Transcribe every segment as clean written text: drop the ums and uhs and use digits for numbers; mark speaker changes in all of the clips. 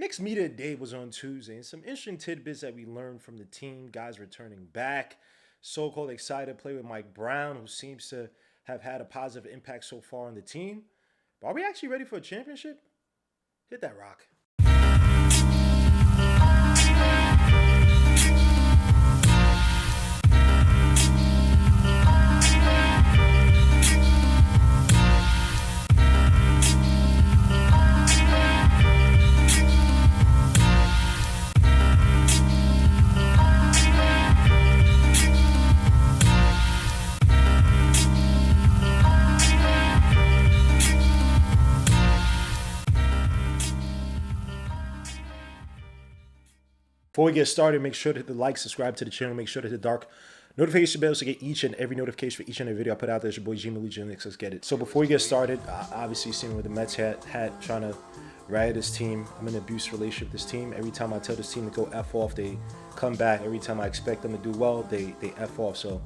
Speaker 1: Knicks Media Day was on Tuesday, and some interesting tidbits that we learned from the team, guys returning back, so-called excited play with Mike Brown, who seems to have had a positive impact so far on the team. But are we actually ready for a championship? Hit that rock. Before we get started, make sure to hit the like, subscribe to the channel, make sure to hit the dark notification bell to get each and every notification for each and every video I put out there. It's your boy G Maluja Knicks. Let's get it. So before we get started, obviously you see me with the Mets hat trying to ride this team. I'm in an abuse relationship with this team. Every time I tell this team to go F off, they come back. Every time I expect them to do well, they F off. So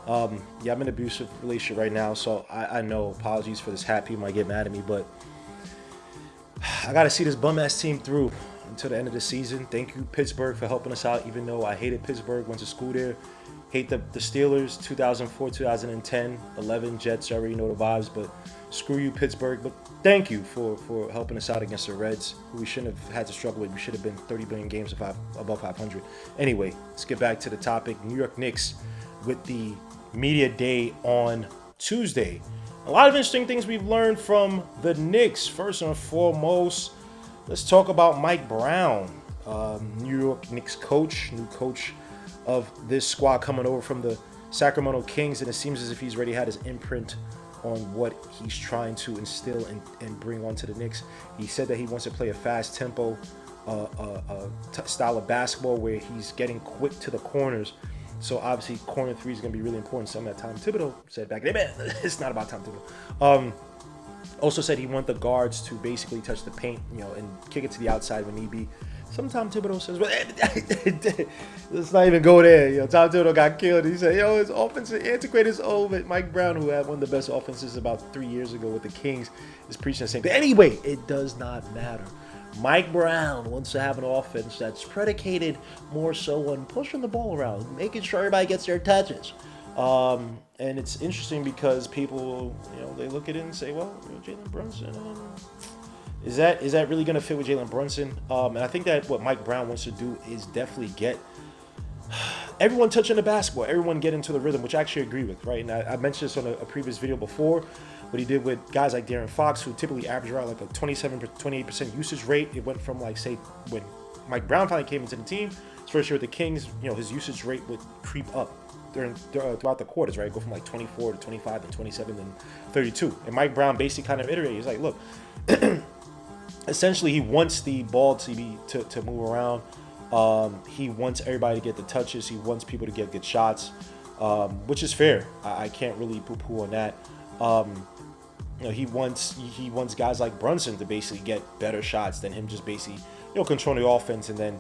Speaker 1: yeah, I'm in an abusive relationship right now. So I know, apologies for this hat. People might get mad at me, but I got to see this bum ass team through until the end of the season. Thank you, Pittsburgh, for helping us out, even though I hated Pittsburgh, went to school there. Hate the Steelers, 2004, 2010, 11 Jets, I already know the vibes, but screw you, Pittsburgh. But thank you for helping us out against the Reds, who we shouldn't have had to struggle with. We should have been 30 billion games above 500. Anyway, let's get back to the topic. New York Knicks with the media day on Tuesday. A lot of interesting things we've learned from the Knicks. First and foremost, let's talk about Mike Brown, New York Knicks coach, new coach of this squad coming over from the Sacramento Kings, and it seems as if he's already had his imprint on what he's trying to instill and bring onto the Knicks. He said that he wants to play a fast tempo style of basketball where he's getting quick to the corners. So obviously corner three is going to be really important. Something that Tom Thibodeau said back then. It's not about Tom Thibodeau. Also said he want the guards to basically touch the paint, and kick it to the outside when need be. Sometimes Thibodeau says, well, let's not even go there. Tom Thibodeau got killed. He said, his offensive antiquated is over. Mike Brown, who had one of the best offenses about 3 years ago with the Kings, is preaching the same thing. Anyway, it does not matter. Mike Brown wants to have an offense that's predicated more so on pushing the ball around, making sure everybody gets their touches. And it's interesting because people, they look at it and say, well, Jalen Brunson, is that really going to fit with Jalen Brunson? And I think that what Mike Brown wants to do is definitely get everyone touching the basketball, everyone get into the rhythm, which I actually agree with, right? And I mentioned this on a previous video before, what he did with guys like De'Aaron Fox, who typically average around like a 28% usage rate. It went from like, say, when Mike Brown finally came into the team, his first year with the Kings, his usage rate would creep up throughout the quarters, right? Go from like 24 to 25 and 27 and 32. And Mike Brown basically kind of iterated. He's like, look, essentially he wants the ball to move around. He wants everybody to get the touches. He wants people to get good shots, which is fair. I can't really poo-poo on that. He wants guys like Brunson to basically get better shots than him just basically, controlling the offense and then,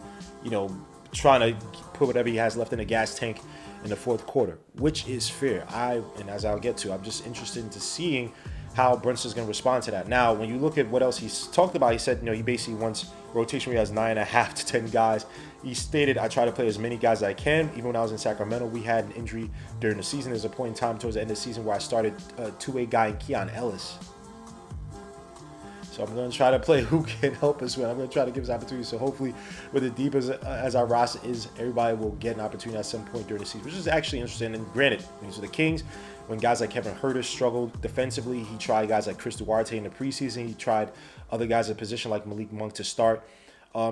Speaker 1: trying to put whatever he has left in the gas tank in the fourth quarter, which is fair. And as I'll get to, I'm just interested into seeing how Brunson's going to respond to that. Now, when you look at what else he's talked about, he said, he basically wants rotation where he has 9.5 to 10 guys. He stated, I try to play as many guys as I can. Even when I was in Sacramento, we had an injury during the season. There's a point in time towards the end of the season where I started a two-way guy in Keon Ellis. So I'm going to try to play who can help us win. I'm going to try to give us opportunities. So hopefully, with the deep as our roster is, everybody will get an opportunity at some point during the season, which is actually interesting. And granted, so the Kings, when guys like Kevin Huerter struggled defensively, he tried guys like Chris Duarte in the preseason. He tried other guys in a position like Malik Monk to start.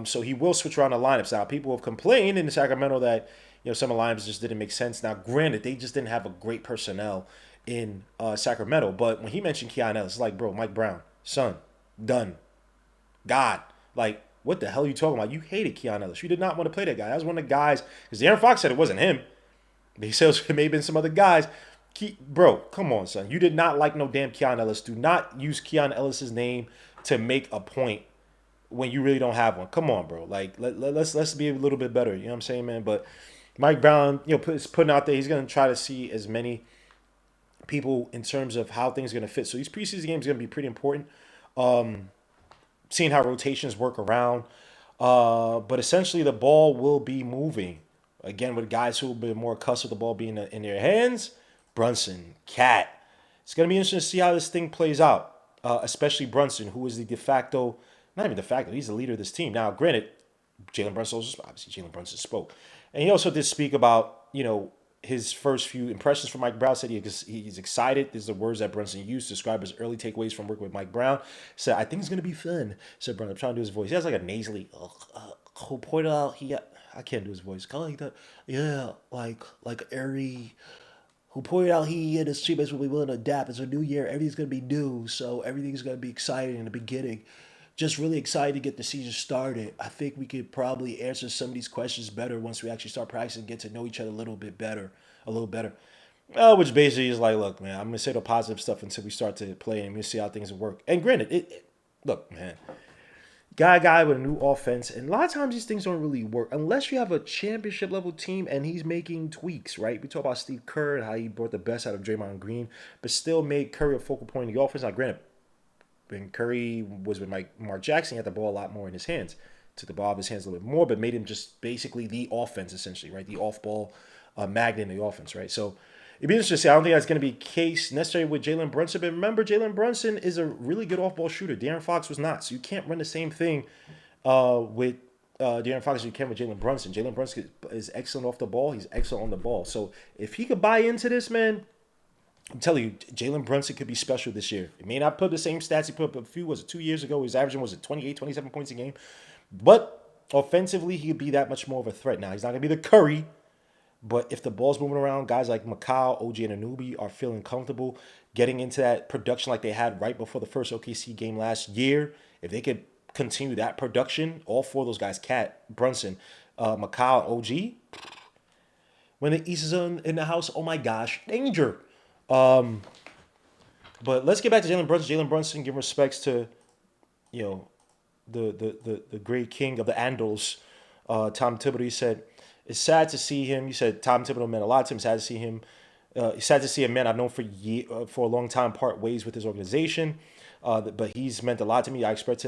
Speaker 1: So he will switch around the lineups. Now, people have complained in Sacramento that some of the lineups just didn't make sense. Now, granted, they just didn't have a great personnel in Sacramento. But when he mentioned Keon Ellis, it's like, bro, Mike Brown, son, done. God. Like, what the hell are you talking about? You hated Keon Ellis. You did not want to play that guy. That was one of the guys, because De'Aaron Fox said it wasn't him. He said it may have been some other guys. Bro, come on, son. You did not like no damn Keon Ellis. Do not use Keon Ellis's name to make a point when you really don't have one. Come on, bro. Like, let's be a little bit better. You know what I'm saying, man? But Mike Brown, is putting out there, he's going to try to see as many people in terms of how things are going to fit. So these preseason games are going to be pretty important. Seeing how rotations work around. But essentially, the ball will be moving. Again, with guys who will be more accustomed to the ball being in their hands. Brunson, Cat. It's going to be interesting to see how this thing plays out, especially Brunson, who is the de facto, not even de facto, he's the leader of this team. Now, granted, obviously Jalen Brunson spoke. And he also did speak about, his first few impressions from Mike Brown. Said he's excited. These are the words that Brunson used to describe his early takeaways from working with Mike Brown. Said, I think it's going to be fun. Said Brunson, I'm trying to do his voice. He has like a nasally, who pointed out, I can't do his voice. Kind of like that, yeah, like airy, who pointed out he and his teammates will be willing to adapt. It's a new year. Everything's going to be new. So everything's going to be exciting in the beginning. Just really excited to get the season started. I think we could probably answer some of these questions better once we actually start practicing and get to know each other a little better. Which basically is like, look, man, I'm going to say the positive stuff until we start to play and we see how things work. And granted, look, man, guy with a new offense, and a lot of times these things don't really work unless you have a championship level team and he's making tweaks, right? We talk about Steve Kerr and how he brought the best out of Draymond Green, but still made Curry a focal point of the offense. Now, granted, when Curry was with Mark Jackson, he had the ball a lot more in his hands. Took the ball out of his hands a little bit more, but made him just basically the offense, essentially, right? The off-ball magnet in the offense, right? So it'd be interesting to see. I don't think that's going to be the case necessarily with Jalen Brunson, but remember, Jalen Brunson is a really good off-ball shooter. De'Aaron Fox was not, so you can't run the same thing with De'Aaron Fox as you can with Jalen Brunson. Jalen Brunson is excellent off the ball. He's excellent on the ball. So if he could buy into this, man, I'm telling you, Jalen Brunson could be special this year. He may not put the same stats he put up 2 years ago. His averaging, 28, 27 points a game. But offensively, he could be that much more of a threat. Now, he's not going to be the Curry. But if the ball's moving around, guys like Macau, OG, and Anunoby are feeling comfortable getting into that production like they had right before the first OKC game last year. If they could continue that production, all four of those guys, Cat, Brunson, Macau, OG, when the East is in the house, oh my gosh, danger. But let's get back to Jalen Brunson. Jalen Brunson, give respects to, the great king of the Andals, Tom Thibodeau. He said, it's sad to see him. He said Tom Thibodeau meant a lot to him. Sad to see him. Sad to see a man I've known for a long time part ways with his organization. But he's meant a lot to me. I express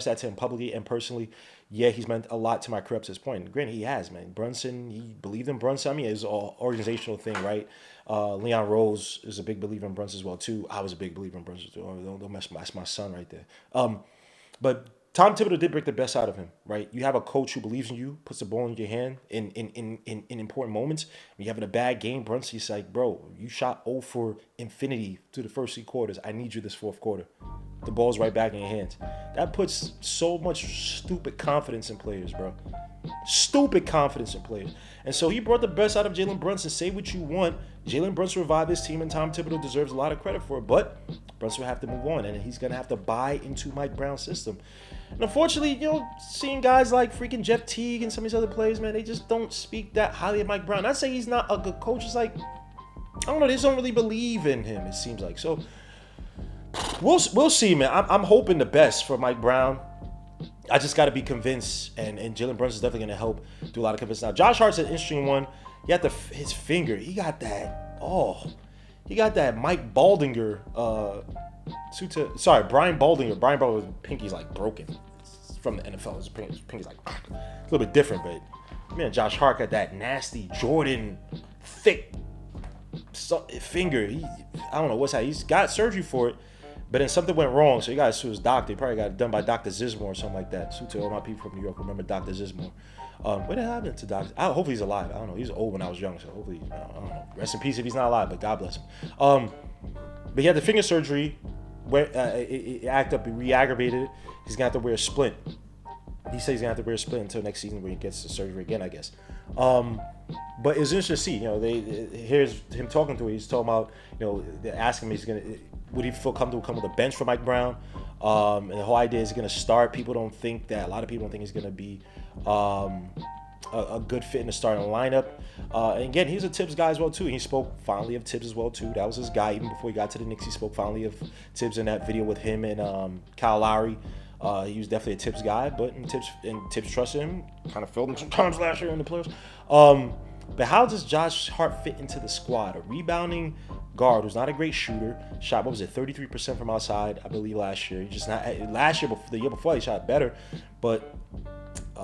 Speaker 1: that to him publicly and personally. Yeah, he's meant a lot to my career up to this point. And granted, he has, man. Brunson, he believed in Brunson. I mean, it's an organizational thing, right? Leon Rose is a big believer in Brunson as well, too. I was a big believer in Brunson, too. Don't mess with that's my son right there. But Tom Thibodeau did break the best out of him, right? You have a coach who believes in you, puts the ball in your hand in important moments. When you're having a bad game, Brunson's like, bro, you shot 0 for infinity through the first 3 quarters. I need you this fourth quarter. The ball's right back in your hands. That puts so much stupid confidence in players, bro. Stupid confidence in players. And so he brought the best out of Jalen Brunson. Say what you want. Jalen Brunson revived this team, and Tom Thibodeau deserves a lot of credit for it. But Brunson will have to move on, and he's going to have to buy into Mike Brown's system. And unfortunately, seeing guys like freaking Jeff Teague and some of these other players, man, they just don't speak that highly of Mike Brown. Not saying he's not a good coach. It's like, I don't know, they just don't really believe in him, it seems like. So we'll see, man. I'm hoping the best for Mike Brown. I just got to be convinced, and Jalen Brunson's definitely going to help do a lot of convince. Now, Josh Hart's an interesting one. He got his finger. He got that. He got that Mike Baldinger. Brian Baldinger. Brian Baldinger's pinky's like broken. It's from the NFL. His pinky's like a little bit different, but man, Josh Hart got that nasty Jordan thick finger. I don't know what's that. He's got surgery for it. But then something went wrong, so he got to sue his doctor. He probably got it done by Dr. Zismore or something like that. Sue to all my people from New York. Remember Dr. Zismore. What happened to Dr.? Hopefully he's alive. I don't know. He was old when I was young, so hopefully, I don't know. Rest in peace if he's not alive, but God bless him. But he had the finger surgery. It acted up, it re-aggravated it. He's going to have to wear a splint. He says he's going to have to wear a splint until next season where he gets the surgery again, I guess. But it's interesting to see, here's him talking to it. He's talking about, they're asking him, would he feel comfortable coming with a bench for Mike Brown? And the whole idea is he's going to start. A lot of people don't think he's going to be a good fit in the starting lineup. And again, he's a Tibbs guy as well, too. He spoke fondly of Tibbs as well, too. That was his guy. Even before he got to the Knicks, he spoke fondly of Tibbs in that video with him and Kyle Lowry. He was definitely a Tibbs guy, but Tibbs trusted him. Kind of failed him sometimes last year in the playoffs. But how does Josh Hart fit into the squad? A rebounding guard who's not a great shooter. Shot, 33% from outside, I believe, last year. The year before he shot better. But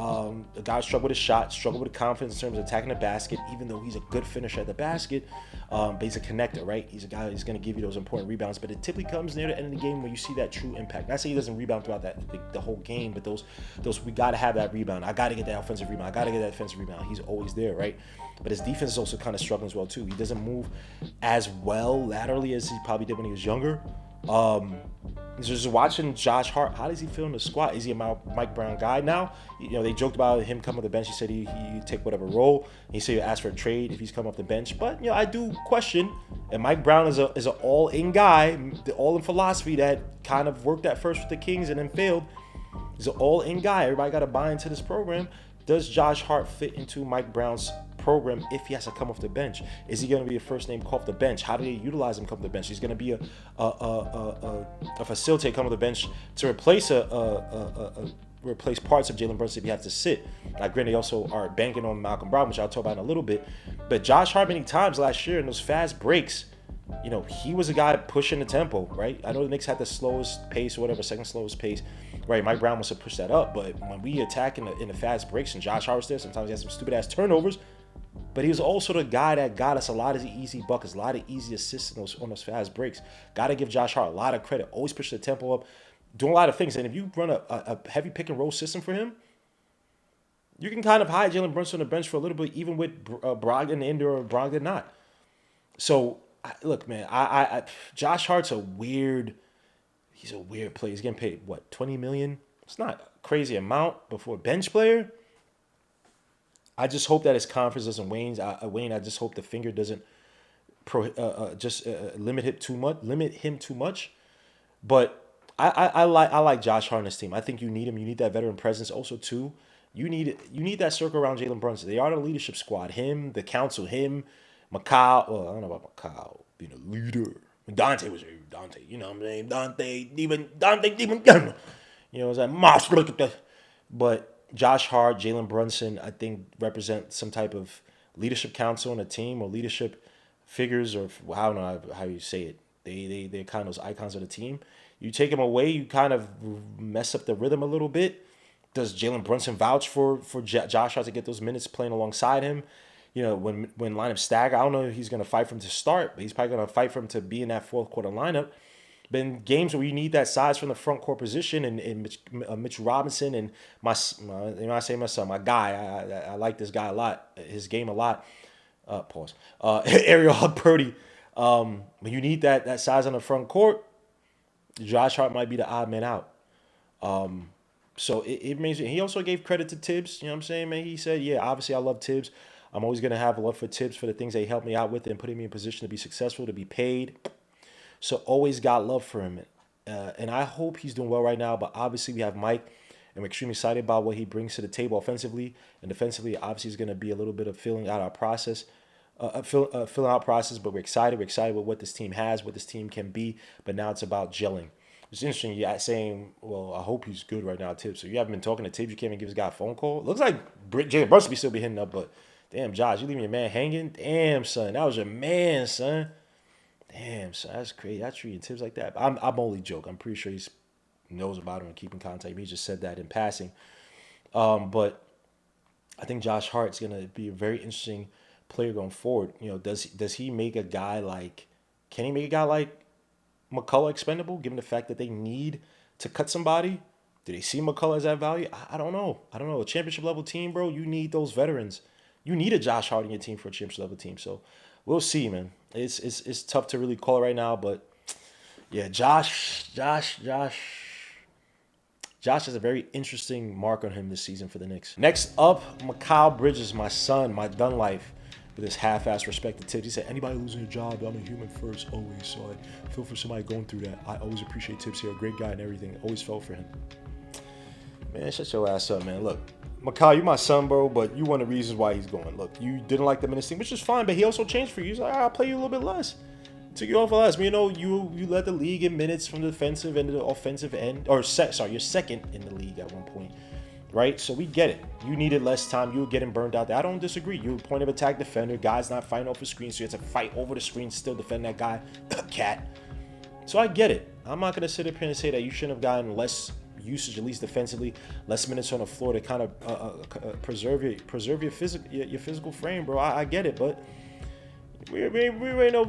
Speaker 1: The guy struggled with his shot, struggled with confidence in terms of attacking the basket, even though he's a good finisher at the basket. But he's a connector, right? He's a guy who's going to give you those important rebounds. But it typically comes near the end of the game where you see that true impact. Not saying he doesn't rebound throughout the whole game, but those we got to have that rebound. I got to get that offensive rebound. I got to get that defensive rebound. He's always there, right? But his defense is also kind of struggling as well, too. He doesn't move as well laterally as he probably did when he was younger. Just watching Josh Hart, how does he feel in the squad? Is he a Mike Brown guy now? You know, they joked about him coming off the bench. He said he take whatever role. He said he'd ask for a trade if he's come off the bench. But, you know, I do question. And Mike Brown is an all-in guy, the all-in philosophy that kind of worked at first with the Kings and then failed. He's an all-in guy. Everybody got to buy into this program. Does Josh Hart fit into Mike Brown's program if he has to come off the bench? Is he going to be a first name call off the bench? How do they utilize him come off the bench? He's going to be a facilitator come off the bench to replace replace parts of Jalen Brunson if he has to sit. Now, granted, they also are banking on Malcolm Brown, which I'll talk about in a little bit. But Josh Hart, many times last year in those fast breaks, you know, he was a guy pushing the tempo, right? I know the Knicks had the slowest pace or whatever, second slowest pace, right? Mike Brown must have pushed that up. But when we attack in the fast breaks and Josh Hart was there, sometimes he had some stupid ass turnovers. But he was also the guy that got us a lot of easy buckets, a lot of easy assists on those fast breaks. Got to give Josh Hart a lot of credit. Always push the tempo up, doing a lot of things. And if you run a heavy pick and roll system for him, you can kind of hide Jalen Brunson on the bench for a little bit, even with Brogdon in there or Brogdon not. So, look, man, Josh Hart's he's a weird player. He's getting paid, what, $20 million? It's not a crazy amount, but for a bench player, I just hope that his confidence doesn't wane. I just hope the finger doesn't limit him too much. But I like Josh Hart on this team. I think you need him. You need that veteran presence. Also, too, you need that circle around Jalen Brunson. They are the leadership squad. Him, the council, him, Macau. Well, I don't know about Macau being a leader. Dante was Dante. You know what I'm saying? Dante, even. You know, it's like Moss. Look at that. But Josh Hart, Jalen Brunson, I think represent some type of leadership council on a team or leadership figures, or I don't know how you say it. They're kind of those icons of the team. You take them away, you kind of mess up the rhythm a little bit. Does Jalen Brunson vouch for Josh Hart to get those minutes playing alongside him? You know, when lineup stagger, I don't know if he's going to fight for him to start, but he's probably going to fight for him to be in that fourth quarter lineup. But in games where you need that size from the front court position, and Mitch Robinson and I say my son, my guy, I like this guy a lot, his game a lot. Ariel Purdy. When you need that size on the front court, Josh Hart might be the odd man out. So it means he also gave credit to Tibbs. You know what I'm saying, man? He said, yeah, obviously I love Tibbs. I'm always going to have love for Tibbs for the things they helped me out with and putting me in position to be successful, to be paid. So always got love for him. And I hope he's doing well right now. But obviously we have Mike, and we're extremely excited about what he brings to the table offensively. And defensively, obviously, is going to be a little bit of filling out our process. Filling out process, but we're excited. We're excited with what this team has, what this team can be. But now it's about gelling. It's interesting. You're saying, well, I hope he's good right now, Tibbs. So you haven't been talking to Tibbs. You can't even give this guy a phone call. It looks like Jalen Brunson still be hitting up, but damn, Josh, you leaving your man hanging? Damn, son, that was your man, son. Damn, son, that's crazy. I treated Tibbs like that. I'm only joking. I'm pretty sure he knows about him and keeping contact. He just said that in passing. But I think Josh Hart's gonna be a very interesting player going forward. You know, does he make a guy like? Can he make a guy like McCullough expendable, given the fact that they need to cut somebody? Do they see McCullough as that value? I don't know. A championship level team, bro, you need those veterans. You need a Josh Hart in your team for a championship level team. So we'll see, man. It's tough to really call it right now, but yeah, Josh has a very interesting mark on him this season for the Knicks. Next up, Mikal Bridges, my son, my done life. With his half-ass respect to Tibbs. He said, anybody losing a job, I'm a human first, always. So I feel for somebody going through that. I always appreciate Tibbs here. A great guy and everything. Always felt for him. Man, shut your ass up, man. Look, Mikal, you my son, bro, but you one of the reasons why he's going. Look, you didn't like the minutes thing, which is fine, but he also changed for you. He's like, I'll play you a little bit less. Took you off less. You know, you led the league in minutes from the defensive end to the offensive end. You're second in the league at one point. Right? So we get it. You needed less time. You were getting burned out there. I don't disagree. You were a point of attack defender. Guy's not fighting off the screen, so you have to fight over the screen to still defend that guy. Cat. So I get it. I'm not going to sit up here and say that you shouldn't have gotten less, usage, at least defensively, less minutes on the floor to kind of preserve your physical frame, bro. I get it, but we already know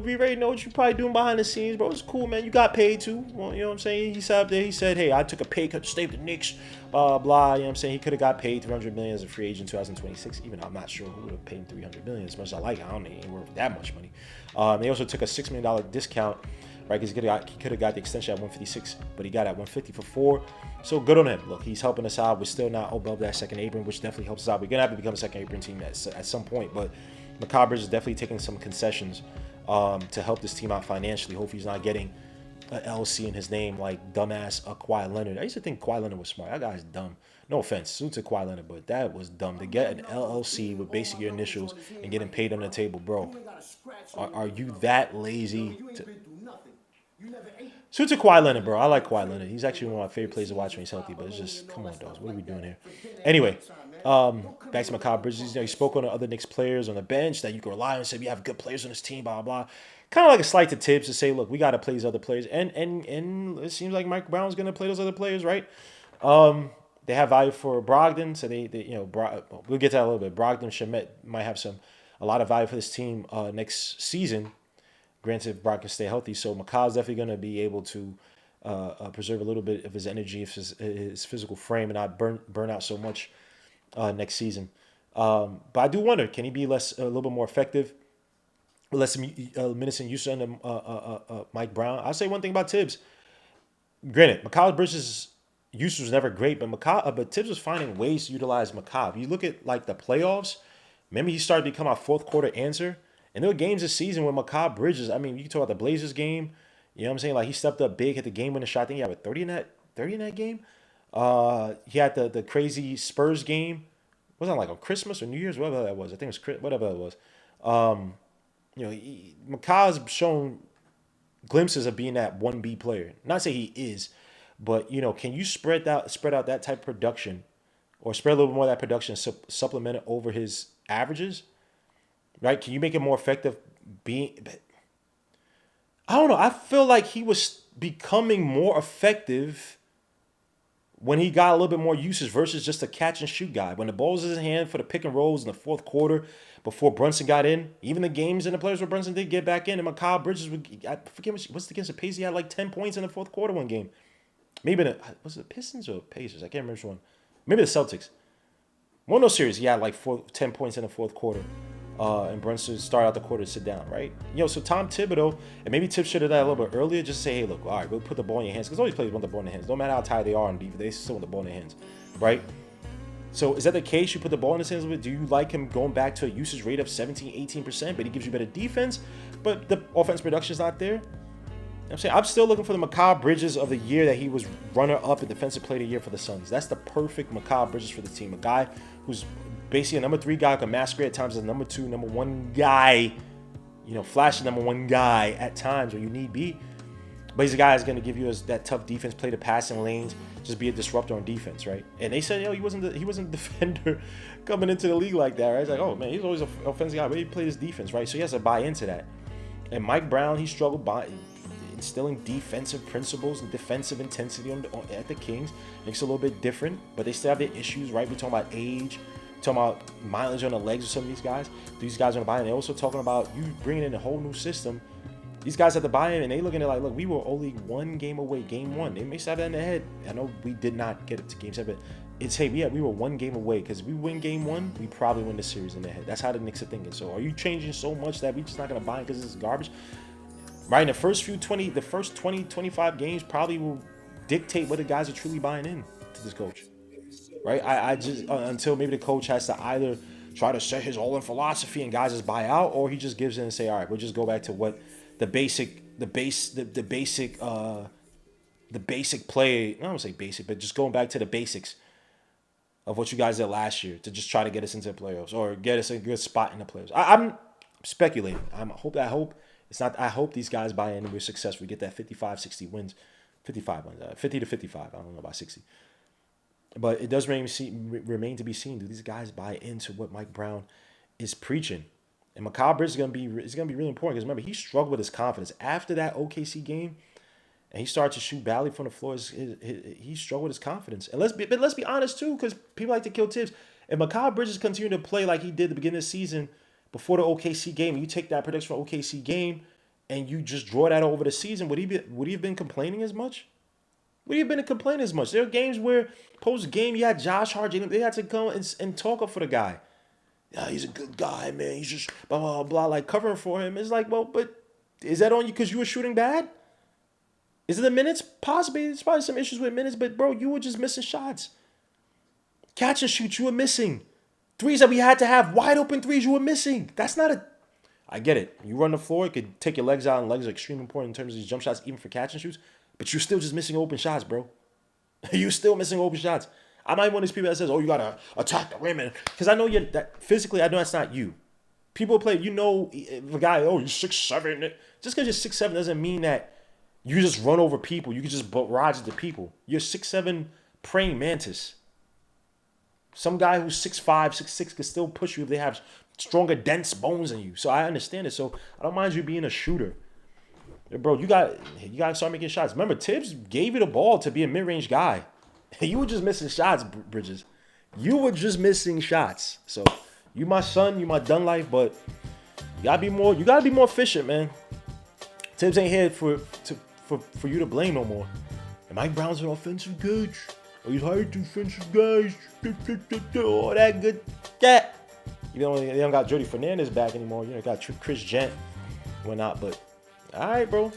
Speaker 1: what you're probably doing behind the scenes, bro. It's cool, man. You got paid too. Well, you know what I'm saying? He sat up there. He said, "Hey, I took a pay cut to stay with the Knicks." Blah blah. You know what I'm saying? He could have got paid $300 million as a free agent in 2026. Even though I'm not sure who would have paid him $300 million. As much as I like it, I don't think he ain't worth that much money. They also took a $6 million discount, right? Because he could have got the extension at 156, but he got at 150 for 4. So good on him. Look, he's helping us out. We're still not above that second apron, which definitely helps us out. We're gonna have to become a second apron team at some point, but Mikal Bridges is definitely taking some concessions to help this team out financially. Hopefully he's not getting an LC in his name like dumbass Kawhi Leonard. I used to think Kawhi Leonard was smart. That guy's dumb. No offense, suit to Kawhi Leonard, but that was dumb. To get an LLC with basic your initials and getting paid on the table, bro. Are you that lazy? Suit to Kawhi Leonard, bro. I like Kawhi Leonard. He's actually one of my favorite players to watch when he's healthy, but it's just, come on, dogs. What are we doing here? Anyway, back to Mikal Bridges. You know, he spoke on the other Knicks players on the bench that you can rely on. Said we have good players on this team, blah blah. Kind of like a slight to Tibbs to say, look, we got to play these other players, and it seems like Mike Brown's going to play those other players, right? They have value for Brogdon, so they you know, we'll get to that a little bit. Brogdon, Shamet might have a lot of value for this team next season. Granted, if Brock can stay healthy, so Mikal's definitely going to be able to preserve a little bit of his energy, his physical frame, and not burn out so much next season. But I do wonder, can he be a little bit more effective, less minutes and use under Mike Brown? I'll say one thing about Tibbs. Granted, Mikal Bridges' use was never great, but Tibbs was finding ways to utilize Mikal. If you look at like the playoffs, remember he started to become our fourth quarter answer. And there were games this season with Mikal Bridges. I mean, you can talk about the Blazers game. You know what I'm saying? Like, he stepped up big, hit the game-winning shot. I think he had 30 in that game. He had the crazy Spurs game. Wasn't it like on Christmas or New Year's? Whatever that was. I think it was whatever it was. You know, Mikal's shown glimpses of being that 1B player. Not to say he is, but, you know, can you spread out that type of production or spread a little bit more of that production, supplement it over his averages? Right? Can you make it more effective I don't know. I feel like he was becoming more effective when he got a little bit more usage versus just a catch and shoot guy. When the ball was in his hand for the pick and rolls in the fourth quarter before Brunson got in, even the games and the players where Brunson did get back in, and Mikal Bridges I forget what's against the Pacers. He had like 10 points in the fourth quarter one game. Maybe was it the Pistons or Pacers? I can't remember which one. Maybe the Celtics. One of those series, he had like 10 points in the fourth quarter. And Brunson started out the quarter to sit down, right? You know, so Tom Thibodeau, and maybe Tibbs should have done that a little bit earlier, just say, hey, look, all right, we'll put the ball in your hands. Because all these players want the ball in their hands. No matter how tired they are on defense, they still want the ball in their hands, right? So is that the case? You put the ball in his hands a bit? Do you like him going back to a usage rate of 17, 18%, but he gives you better defense, but the offense production is not there? You know what I'm saying? I'm still looking for the Mikal Bridges of the year that he was runner-up and defensive player of the year for the Suns. That's the perfect Mikal Bridges for the team. A guy who's basically a number 3 guy, can masquerade at times as a number 2, number 1 guy, you know, flashy number 1 guy at times where you need be. But he's a guy that's going to give you that tough defense, play the passing lanes, just be a disruptor on defense, right? And they said, he wasn't a defender coming into the league like that, right? It's like, oh man, he's always an offensive guy, but he played his defense, right? So he has to buy into that. And Mike Brown, he struggled by instilling defensive principles and defensive intensity at the Kings. Makes it a little bit different, but they still have their issues, right? We're talking about age. Talking about mileage on the legs of some of these guys. These guys are going to buy in. They're also talking about you bringing in a whole new system. These guys have to buy in, and they looking at it like, look, we were only 1 game away, game 1. They may have that in their head. I know we did not get it to game 7. It's, hey, we were 1 game away, because if we win game 1, we probably win the series in their head. That's how the Knicks are thinking. So are you changing so much that we just not going to buy it because it's garbage? Right, in the first 20, 25 games probably will dictate whether guys are truly buying in to this coach. Right, I just until maybe the coach has to either try to set his all-in philosophy and guys just buy out, or he just gives in and say, all right, we'll just go back to what the basic play. I don't want to say basic, but just going back to the basics of what you guys did last year to just try to get us into the playoffs or get us a good spot in the playoffs. I'm speculating. I hope these guys buy in and we're successful. We get that 55, 60 wins, 55 wins, 50 to 55. I don't know about 60. But it does remain to be seen. Do these guys buy into what Mike Brown is preaching? And Mikal Bridges is gonna be really important because remember, he struggled with his confidence after that OKC game. and he started to shoot badly from the floor, he struggled with his confidence. And let's be honest too, because people like to kill Tibbs. If Mikal Bridges continued to play like he did at the beginning of the season before the OKC game, you take that prediction from OKC game and you just draw that over the season, would he have been complaining as much? Would he have been complaining as much? There are games where post game you had Josh Hart, they had to come and talk up for the guy. Yeah, he's a good guy, man. He's just blah blah blah, like covering for him. It's like, well, but is that on you because you were shooting bad? Is it the minutes? Possibly. There's probably some issues with minutes, but bro, you were just missing shots. Catch and shoot, you were missing. Threes that we had to have, wide open threes, you were missing. That's not a... I get it. You run the floor, it could take your legs out, and legs are extremely important in terms of these jump shots, even for catch and shoots, but you're still just missing open shots, bro. You're still missing open shots. I'm not one of these people that says, oh, you got to attack the rim. Because I know physically, I know that's not you. People play, if a guy, oh, you're 6'7". Just because you're 6'7" doesn't mean that you just run over people. You can just barrage into people. You're 6'7" praying mantis. Some guy who's 6'5", 6'6" can still push you if they have stronger, dense bones than you. So I understand it. So I don't mind you being a shooter. Bro, you got to start making shots. Remember, Tibbs gave you the ball to be a mid-range guy. You were just missing shots, Bridges. You were just missing shots. So you my son, you my done life, but you gotta be more efficient, man. Tibbs ain't here for you to blame no more. And Mike Brown's an offensive coach. Oh, he's hired defensive guys. All that good cat. You know, they don't got Jody Fernandez back anymore. You know, got Chris Gent, whatnot. But all right, bro.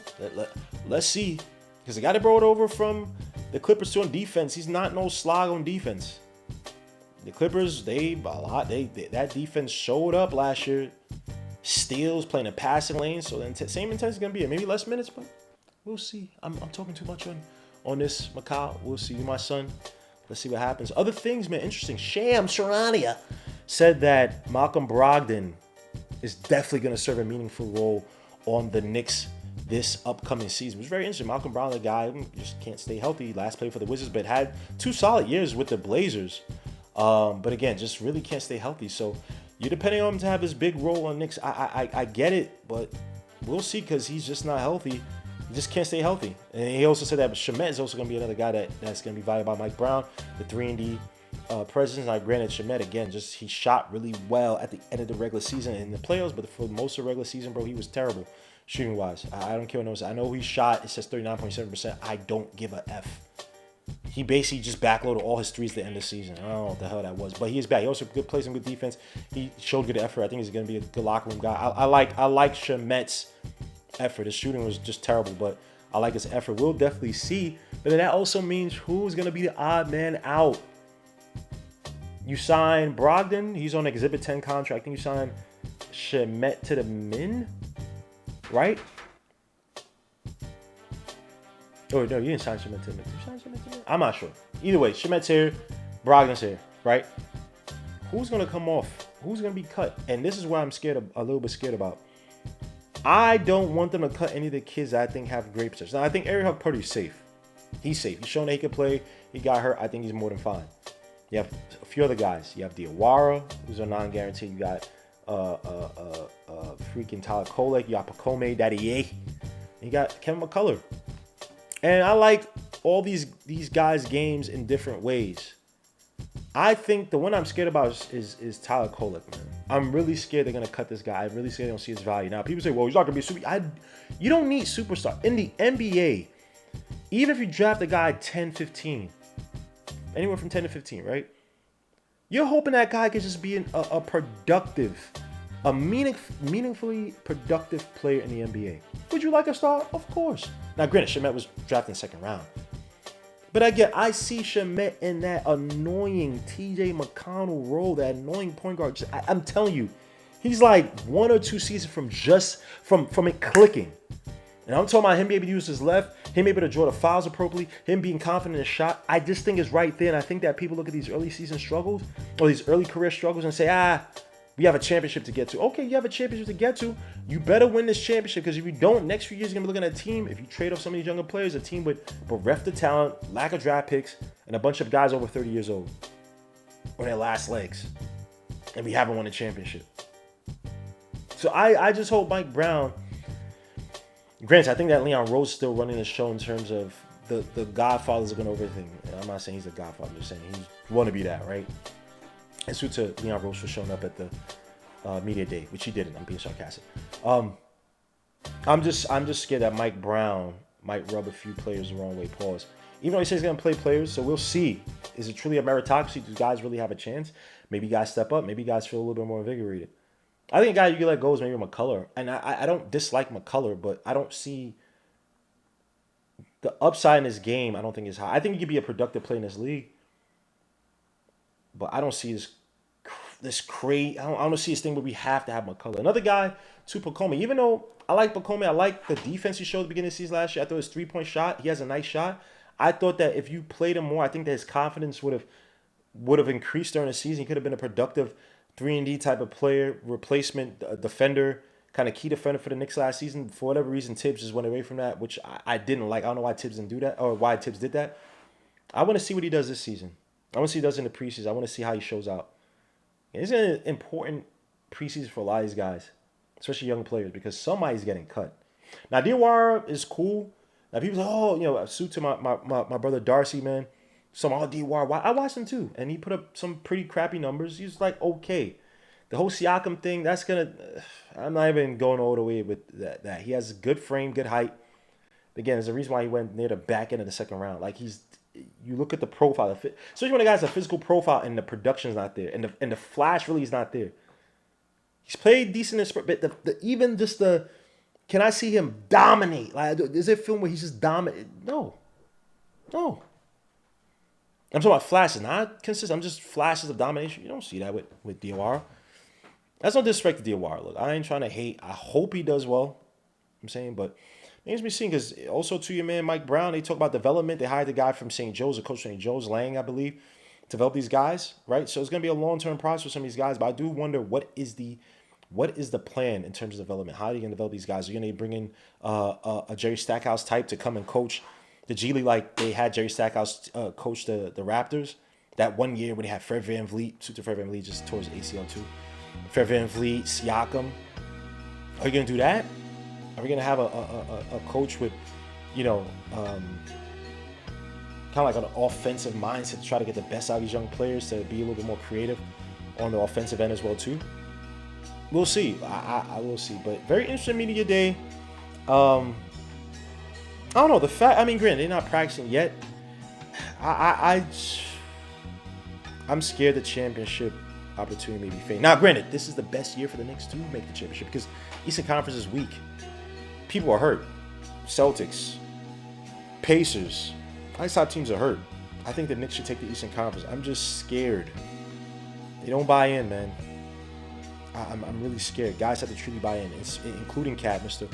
Speaker 1: Let's see, because they got to brought over from the Clippers to on defense. He's not no slog on defense. The Clippers, that defense showed up last year. Steals, playing a passing lane. So the same intensity is gonna be maybe less minutes, but we'll see. I'm talking too much on this, Mikal. We'll see. You, my son. Let's see what happens. Other things, man, interesting. Shams Charania said that Malcolm Brogdon is definitely going to serve a meaningful role on the Knicks this upcoming season. It was very interesting. Malcolm Brogdon, the guy who just can't stay healthy. Last played for the Wizards, but had 2 solid years with the Blazers. But again, just really can't stay healthy. So you're depending on him to have this big role on Knicks. I get it, but we'll see, because he's just not healthy. He just can't stay healthy. And he also said that Shamet is also going to be another guy that's going to be valued by Mike Brown, the 3-and-D presence. Now, granted, Shamet, again, he shot really well at the end of the regular season in the playoffs, but for most of the regular season, bro, he was terrible shooting-wise. I don't care what knows. I know he shot, it says 39.7%. I don't give a F. He basically just backloaded all his threes at the end of the season. I don't know what the hell that was, but he is back. He also good plays and good defense. He showed good effort. I think he's going to be a good locker room guy. I like Shamet's effort. His shooting was just terrible, but I like his effort. We'll definitely see. But then that also means who's going to be the odd man out. You sign Brogdon. He's on Exhibit 10 contract. I think you sign Shamet to the min, right? Oh, no, you didn't sign Shamet to the min. Did you sign Shamet to the min? I'm not sure. Either way, Shamet's here. Brogdon's here, right? Who's going to come off? Who's going to be cut? And this is why I'm a little bit scared about. I don't want them to cut any of the kids that I think have great potential. Now, I think Ariel Purdy's safe. He's safe. He's shown that he can play. He got hurt. I think he's more than fine. You have a few other guys. You have Diawara, who's a non-guarantee. You got freaking Tyler Kolek. You got Pacome Daddy. You got Kevin McCullough. And I like all these guys' games in different ways. I think the one I'm scared about is Tyler Kolek, man. I'm really scared they're going to cut this guy. I'm really scared they don't see his value. Now, people say, well, he's not going to be a super. You don't need superstar. In the NBA, even if you draft a guy 10, 15, anywhere from 10 to 15, right? You're hoping that guy can just be a productive, meaningfully productive player in the NBA. Would you like a star? Of course. Now, granted, Shamet was drafted in the second round. But again, I see Shamet in that annoying TJ McConnell role, that annoying point guard. I'm telling you, he's like 1 or 2 seasons from it clicking. And I'm talking about him being able to use his left, him able to draw the fouls appropriately, him being confident in his shot. I just think it's right there. And I think that people look at these early season struggles or these early career struggles and say, we have a championship to get to. Okay, you have a championship to get to. You better win this championship, because if you don't, next few years you're going to be looking at a team, if you trade off some of these younger players, a team with bereft of talent, lack of draft picks, and a bunch of guys over 30 years old on their last legs. And we haven't won a championship. So I just hope Mike Brown Granted, I think that Leon Rose is still running the show in terms of the Godfather's going over everything. I'm not saying he's a Godfather. I'm just saying he want to be that, right? And so to Leon Rose for showing up at the media day, which he didn't. I'm being sarcastic. I'm just scared that Mike Brown might rub a few players the wrong way. Pause. Even though he says he's going to play players, so we'll see. Is it truly a meritocracy? Do guys really have a chance? Maybe guys step up. Maybe guys feel a little bit more invigorated. I think a guy you can let go is maybe McCullough. And I don't dislike McCullough, but I don't see the upside in his game. I don't think is high. I think he could be a productive player in this league, but I don't see this crazy. I don't see this thing where we have to have McCullough. Another guy, to Pacome. Even though I like Pacome, I like the defense he showed at the beginning of the season last year. I thought his 3-point shot, he has a nice shot. I thought that if you played him more, I think that his confidence would have increased during the season. He could have been a productive 3-and-D type of player, replacement defender, kind of key defender for the Knicks last season. For whatever reason, Tibbs just went away from that, which I didn't like. I don't know why Tibbs didn't do that or why Tibbs did that. I want to see what he does this season. I want to see what he does in the preseason. I want to see how he shows out. It's an important preseason for a lot of these guys, especially young players, because somebody's getting cut. Now, Diawara is cool. Now, people say, oh, a suit to my brother Darcy, man. Diawara. I watched him too, and he put up some pretty crappy numbers. He's like, okay. The whole Siakam thing, that's going to... I'm not even going all the way with that. He has good frame, good height. Again, there's a reason why he went near the back end of the second round. Like, you look at the profile, especially when a guy has a physical profile and the production's not there, and the flash really is not there. He's played decent in sprint, but even just the... Can I see him dominate? Like, is there a film where he's just dominate? No. I'm talking about flashes, not consistent. I'm just flashes of domination. You don't see that with Diawara. That's no disrespect to Diawara. Look, I ain't trying to hate. I hope he does well. I'm saying, but it makes me seen because also to your man Mike Brown, they talk about development. They hired the guy from St. Joe's, a coach from St. Joe's, Lang, I believe, to develop these guys, right? So it's going to be a long-term process for some of these guys, but I do wonder what is the plan in terms of development? How are you going to develop these guys? Are you going to bring in a Jerry Stackhouse type to come and coach the G League like they had Jerry Stackhouse coach the Raptors that one year when they had Fred VanVleet, Super Fred VanVleet just towards ACL too. Fred VanVleet, Siakam. Are you going to do that? Are we going to have a coach with, kind of like an offensive mindset to try to get the best out of these young players to be a little bit more creative on the offensive end as well too? We'll see. I will see. But very interesting media day. I don't know. Granted, they're not practicing yet. I'm scared the championship opportunity may be fading. Now, granted, this is the best year for the Knicks to make the championship because Eastern Conference is weak. People are hurt. Celtics, Pacers. These top teams are hurt. I think the Knicks should take the Eastern Conference. I'm just scared. They don't buy in, man. I'm really scared. Guys have to truly buy in, including Cat, Mr.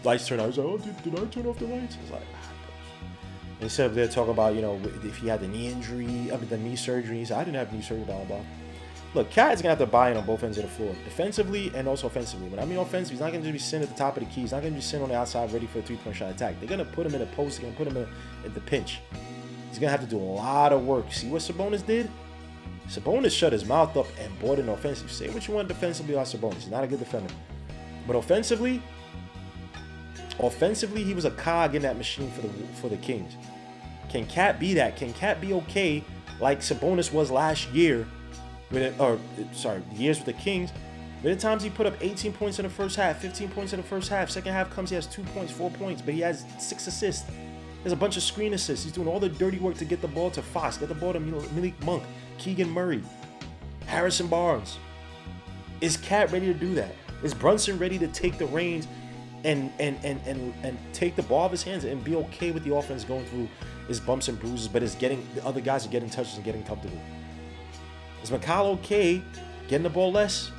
Speaker 1: Lights turn out. He's like, oh, did I turn off the lights? It's like, and he said they're talking about, if he had the knee injury, the knee surgery. He said, I didn't have knee surgery, blah, blah, blah. Look, Cat is going to have to buy in on both ends of the floor, defensively and also offensively. When I mean offensively, he's not going to just be sitting at the top of the key. He's not going to be sitting on the outside ready for a three-point shot attack. They're going to put him in a post. They're going to put him in the pinch. He's going to have to do a lot of work. See what Sabonis did? Sabonis shut his mouth up and bought an offensive. Say what you want defensively about Sabonis. He's not a good defender. But offensively, he was a cog in that machine for the Kings. Can Cat be that? Can Cat be okay like Sabonis was last year? Years with the Kings. Many times he put up 18 points in the first half, 15 points in the first half. Second half comes, he has 2 points, 4 points, but he has 6 assists. There's a bunch of screen assists. He's doing all the dirty work to get the ball to Fox, get the ball to Malik Monk, Keegan Murray, Harrison Barnes. Is Cat ready to do that? Is Brunson ready to take the reins and take the ball off his hands and be okay with the offense going through his bumps and bruises, but the other guys are getting touches and getting comfortable? Is McCall okay getting the ball less?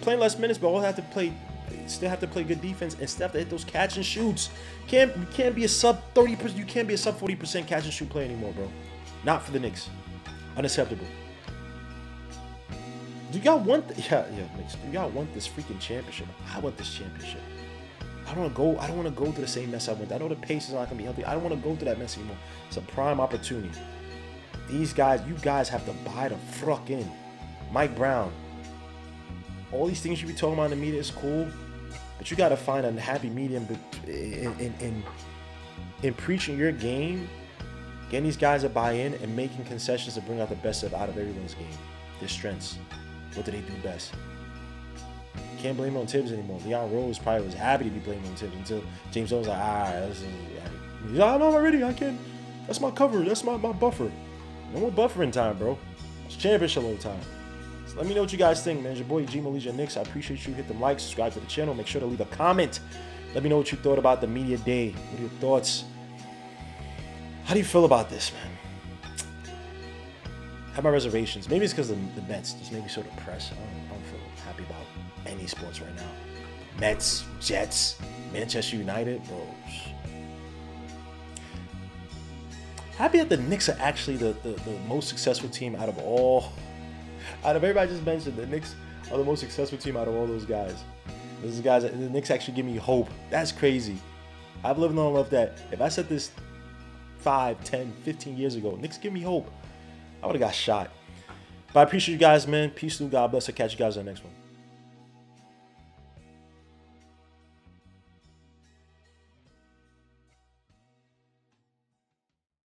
Speaker 1: Playing less minutes, but still have to play good defense and still have to hit those catch and shoots. You can't be a sub 30%. You can't be a sub 40% catch and shoot player anymore, bro. Not for the Knicks. Unacceptable. Do y'all want? Knicks. Do y'all want this freaking championship? I want this championship. I don't want to go through the same mess I went. I know the Pacers are not gonna be healthy. I don't want to go through that mess anymore. It's a prime opportunity. You guys have to buy the fuck in. Mike Brown. All these things you be talking about in the media is cool. But you got to find a happy medium in preaching your game, getting these guys to buy in, and making concessions to bring out the best out of everyone's game. Their strengths. What do they do best? Can't blame it on Tibbs anymore. Leon Rose probably was happy to be blamed on Tibbs until James Jones was like, all right, he's like, I know already. I can't. That's my cover. That's my buffer. No more buffering time, bro. It's championship level time. So let me know what you guys think, man. It's your boy G Malicia Knicks. I appreciate you. Hit them likes, subscribe to the channel. Make sure to leave a comment. Let me know what you thought about the media day. What are your thoughts? How do you feel about this, man? I have my reservations. Maybe it's because the Mets just made me so depressed. I don't feel happy about any sports right now. Mets, Jets, Manchester United, bro. Happy that the Knicks are actually the most successful team out of everybody I just mentioned. The Knicks are the most successful team out of all those guys. Those guys, the Knicks actually give me hope. That's crazy. I've lived long enough that if I said this 5, 10, 15 years ago, Knicks give me hope, I would have got shot. But I appreciate you guys, man. Peace through. God bless. I'll catch you guys on the next one.